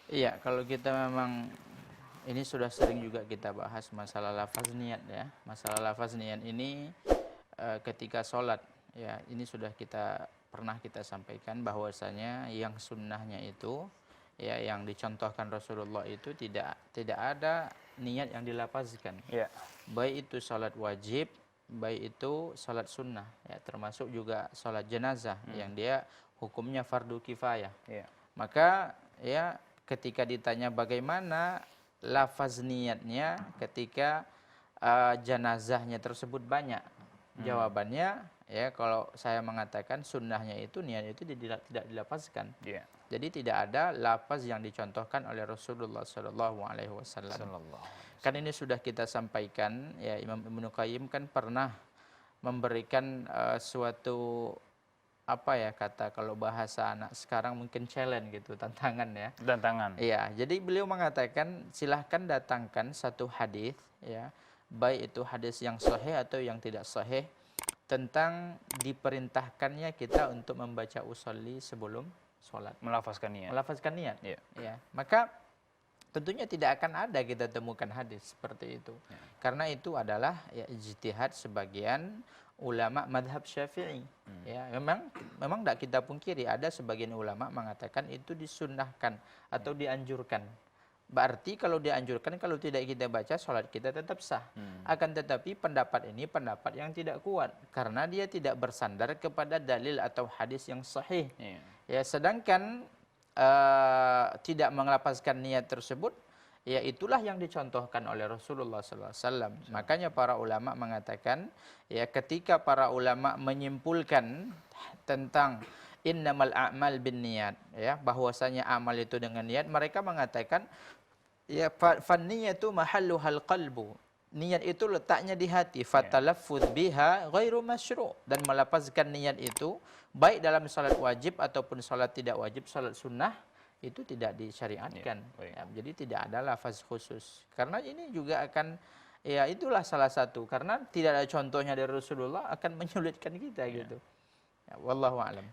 Iya, kalau kita memang ini sudah sering juga kita bahas masalah lafaz niat ya. Masalah lafaz niat ini ketika sholat ya, ini sudah pernah kita sampaikan bahwasanya yang sunnahnya itu ya, yang dicontohkan Rasulullah itu tidak ada niat yang dilafazkan. Ya. Baik itu sholat wajib, baik itu sholat sunnah ya, termasuk juga sholat jenazah yang dia hukumnya fardu kifayah. Ya. Maka ya, ketika ditanya bagaimana lafaz niatnya ketika jenazahnya tersebut banyak, jawabannya ya, kalau saya mengatakan sunnahnya itu niat itu tidak dilafazkan. Ya. Jadi tidak ada lafaz yang dicontohkan oleh Rasulullah Shallallahu Alaihi Wasallam. Kan ini sudah kita sampaikan ya, Imam Ibnu Qayyim kan pernah memberikan suatu apa ya, kata kalau bahasa anak sekarang mungkin challenge gitu, tantangan ya. Tantangan. Iya, jadi beliau mengatakan silahkan datangkan satu hadis ya, baik itu hadis yang sahih atau yang tidak sahih, tentang diperintahkannya kita untuk membaca usolli sebelum sholat. Melafazkan niat. Melafazkan niat. Ya. Ya. Maka tentunya tidak akan ada kita temukan hadis seperti itu. Ya. Karena itu adalah ya ijtihad sebagian ulama madhab Syafi'i. Ya, memang tidak kita pungkiri ada sebagian ulama mengatakan itu disunnahkan atau dianjurkan. Berarti kalau dianjurkan, kalau tidak kita baca, sholat kita tetap sah. Akan tetapi pendapat ini pendapat yang tidak kuat karena dia tidak bersandar kepada dalil atau hadis yang sahih. Ya, sedangkan tidak mengelapaskan niat tersebut, ya itulah yang dicontohkan oleh Rasulullah SAW. Makanya para ulama mengatakan, ya ketika para ulama menyimpulkan tentang innamal a'mal bin niat, ya bahwasanya amal itu dengan niat, mereka mengatakan ya fan niyatu mahalluhal qalbu. Niat itu letaknya di hati. Fatalaffuz biha ghairu masyru', dan melafazkan niat itu baik dalam salat wajib ataupun salat tidak wajib, salat sunnah, itu tidak disyariatkan. Ya, jadi tidak ada lafaz khusus. Karena ini juga akan, ya itulah salah satu, karena tidak ada contohnya dari Rasulullah, akan menyulitkan kita gitu. Ya, wallahu a'lam.